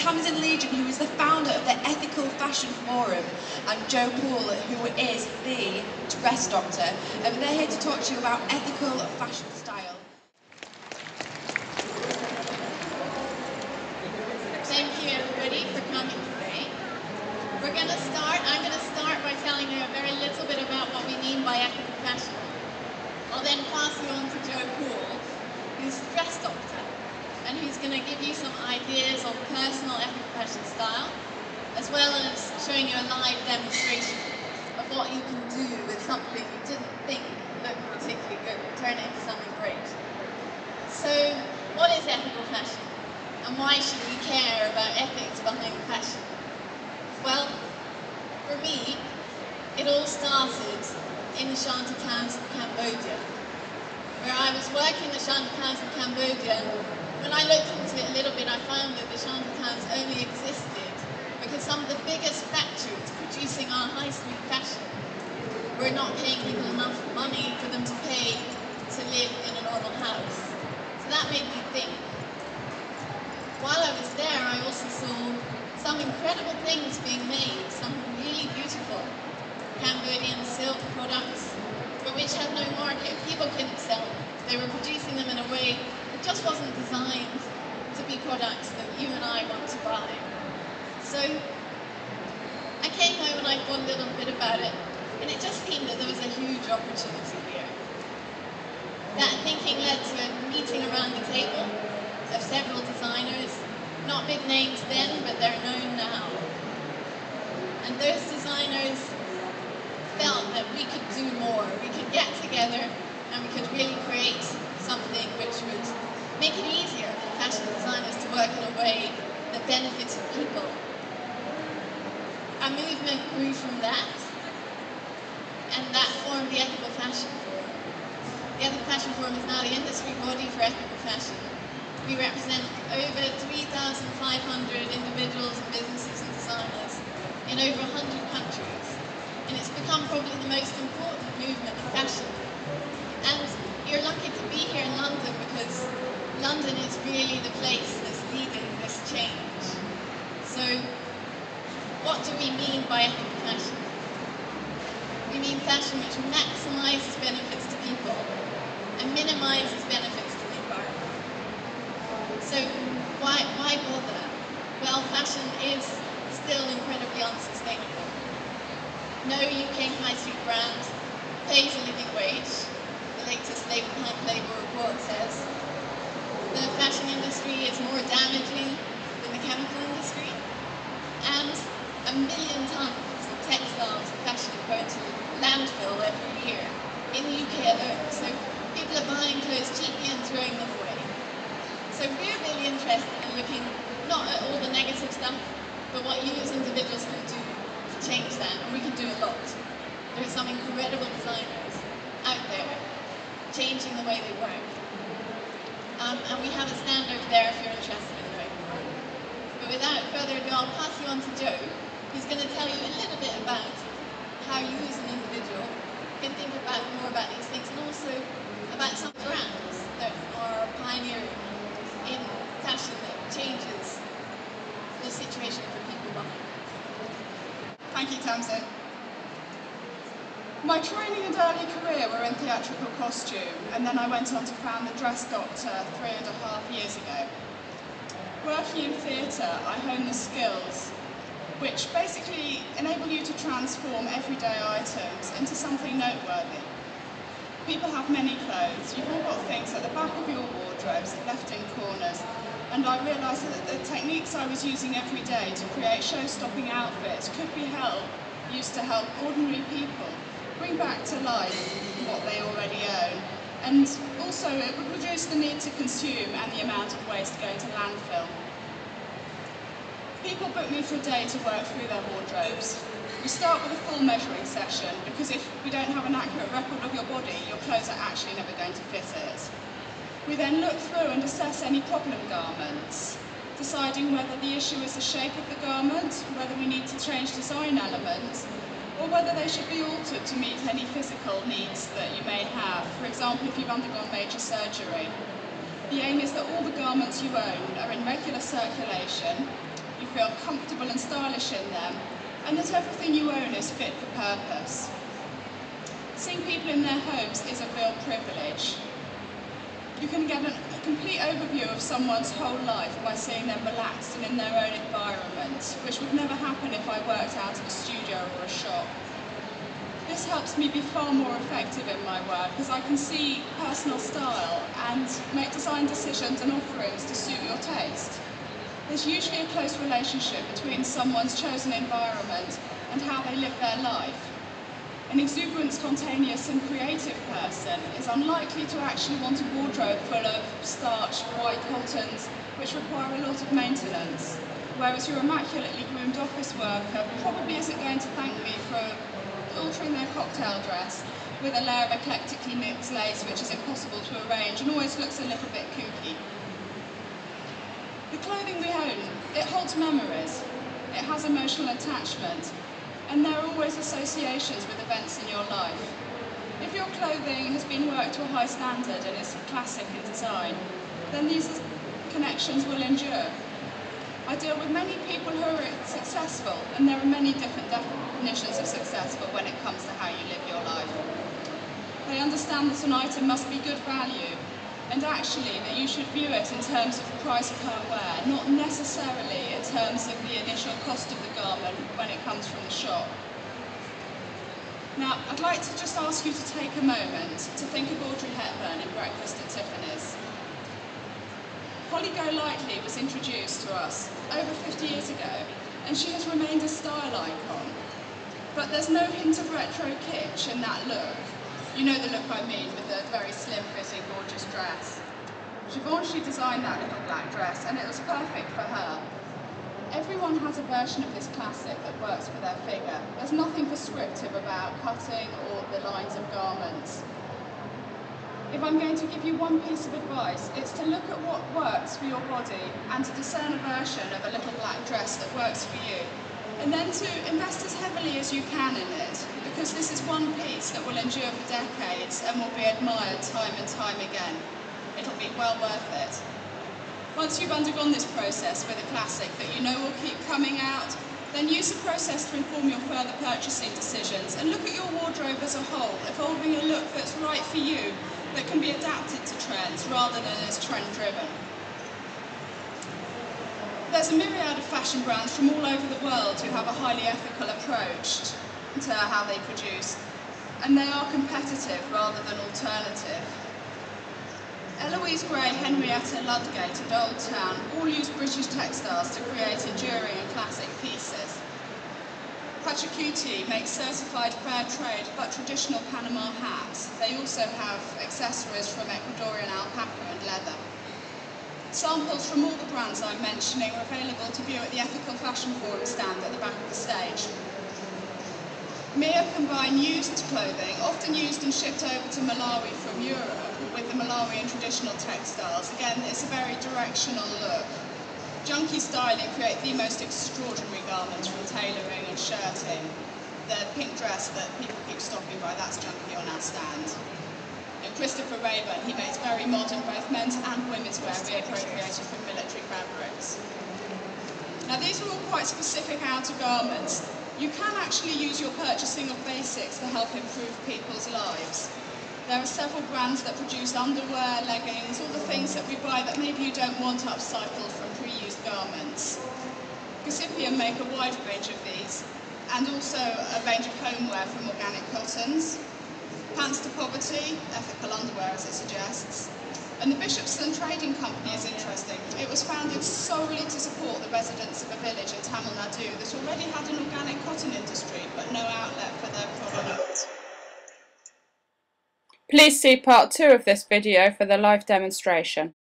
Tamsin Lejeune, who is the founder of the Ethical Fashion Forum, and Poole, who is the dress doctor. They're here to talk to you about ethical fashion style. Thank you everybody for coming today. I'm going to start by telling you a very little bit about what we mean by ethical fashion. I'll then pass you on to Poole, who's a dress doctor, and who's going to give you some ideas on personal ethical fashion style, as well as showing you a live demonstration of what you can do with something you didn't think looked particularly good, turn it into something great. So, what is ethical fashion? And why should we care about ethics behind fashion? Well, for me, it all started in the Towns of Cambodia, where I was working in the Towns of Cambodia. When I looked into it a little bit, I found that the Towns only existed because some of the biggest factories producing our high street fashion were not paying people enough money for them to pay to live in a normal house. So that made me think. While I was there, I also saw some incredible things being made, some really beautiful Cambodian silk products, but which had no market. People couldn't sell them. They were producing them in a way that just wasn't designed to be products that you and I want to buy. So I came home and I thought a little bit about it, and it just seemed that there was a huge opportunity here. That thinking led to a meeting around the table of several designers, not big names then, but they're known now. And those designers felt that we could do more. We could get together and we could really create something which would make it easier for fashion designers to work in a way that benefited people. A movement grew from that, and that formed the Ethical Fashion Forum. The Ethical Fashion Forum is now the industry body for ethical fashion. We represent over 3,500 individuals and businesses and designers in over 100 countries. And it's become probably the most important movement in fashion. And you're lucky to be here in London because London is really the place that's leading this change. So, what do we mean by ethical fashion? We mean fashion which maximizes benefits to people and minimizes benefits to the environment. So, why bother? Well, fashion is still incredibly unsustainable. No UK high street brand pays a living wage. The latest Labour report says the fashion industry is more damaging than the chemical industry, and 1 million tons of textiles and fashion go into landfill every year in the UK alone. So people are buying clothes cheaply and throwing them away. So we're really interested in looking not at all the negative stuff, but what you as individuals can do to change that, and we can do a lot. There are some incredible designers out there changing the way they work. And we have a stand over there if you're interested in knowing more. But without further ado, I'll pass you on to Joe, who's going to tell you a little bit about how you as an individual can think more about these things, and also about some brands that are pioneering in fashion that changes the situation for people buying. Thank you, Tamsin. My training and early career were in theatrical costume, and then I went on to found the Dress Doctor 3.5 years ago. Working in theatre, I honed the skills which basically enable you to transform everyday items into something noteworthy. People have many clothes. You've all got things at the back of your wardrobes left in corners, and I realised that the techniques I was using every day to create show-stopping outfits could be used to help ordinary people bring back to life what they already own, and also it would reduce the need to consume and the amount of waste going to landfill. People book me for a day to work through their wardrobes. We start with a full measuring session, because if we don't have an accurate record of your body, your clothes are actually never going to fit it. We then look through and assess any problem garments, deciding whether the issue is the shape of the garment, whether we need to change design elements, or whether they should be altered to meet any physical needs that you may have. For example, if you've undergone major surgery. The aim is that all the garments you own are in regular circulation, feel comfortable and stylish in them, and that everything you own is fit for purpose. Seeing people in their homes is a real privilege. You can get a complete overview of someone's whole life by seeing them relaxed and in their own environment, which would never happen if I worked out of a studio or a shop. This helps me be far more effective in my work as I can see personal style and make design decisions and offerings to suit your taste. There's usually a close relationship between someone's chosen environment and how they live their life. An exuberant, spontaneous and creative person is unlikely to actually want a wardrobe full of starched white cottons which require a lot of maintenance, whereas your immaculately groomed office worker probably isn't going to thank me for altering their cocktail dress with a layer of eclectically mixed lace which is impossible to arrange and always looks a little bit kooky. The clothing we own, it holds memories, it has emotional attachment, and there are always associations with events in your life. If your clothing has been worked to a high standard and is classic in design, then these connections will endure. I deal with many people who are successful, and there are many different definitions of successful when it comes to how you live your life. They understand that an item must be good value, and actually that you should view it in terms of price per wear, not necessarily in terms of the initial cost of the garment when it comes from the shop. Now, I'd like to just ask you to take a moment to think of Audrey Hepburn in Breakfast at Tiffany's. Polly Golightly was introduced to us over 50 years ago, and she has remained a style icon. But there's no hint of retro kitsch in that look. You know the look I mean, with the very slim-fitting, gorgeous dress. Givenchy designed that little black dress, and it was perfect for her. Everyone has a version of this classic that works for their figure. There's nothing prescriptive about cutting or the lines of garments. If I'm going to give you one piece of advice, it's to look at what works for your body and to discern a version of a little black dress that works for you. And then to invest as heavily as you can in it, because this is one piece that will endure for decades and will be admired time and time again. It'll be well worth it. Once you've undergone this process with a classic that you know will keep coming out, then use the process to inform your further purchasing decisions and look at your wardrobe as a whole, evolving a look that's right for you, that can be adapted to trends rather than as trend-driven. There's a myriad of fashion brands from all over the world who have a highly ethical approach to how they produce, and they are competitive rather than alternative. Eloise Gray, Henrietta Ludgate and Old Town all use British textiles to create enduring and classic pieces. Pachacuti makes certified fair trade but traditional Panama hats. They also have accessories from Ecuadorian alpaca and leather. Samples from all the brands I'm mentioning are available to view at the Ethical Fashion Forum stand at the back of the stage. Mia combine used clothing, often used and shipped over to Malawi from Europe, with the Malawian traditional textiles. Again, it's a very directional look. Junkie styling create the most extraordinary garments from tailoring and shirting. The pink dress that people keep stopping by, that's Junkie on our stand. And Christopher Rayburn, he makes very modern both men's and women's wear reappropriated from military fabrics. Now these are all quite specific outer garments. You can actually use your purchasing of basics to help improve people's lives. There are several brands that produce underwear, leggings, all the things that we buy that maybe you don't want upcycled from pre-used garments. Gasipium make a wide range of these, and also a range of homeware from organic cottons. Pants to Poverty, ethical underwear as it suggests. And the Bishopston Trading Company is interesting. It was founded solely to support the residents of a village in Tamil Nadu that already had an organic cotton industry, but no outlet for their products. Please see part 2 of this video for the live demonstration.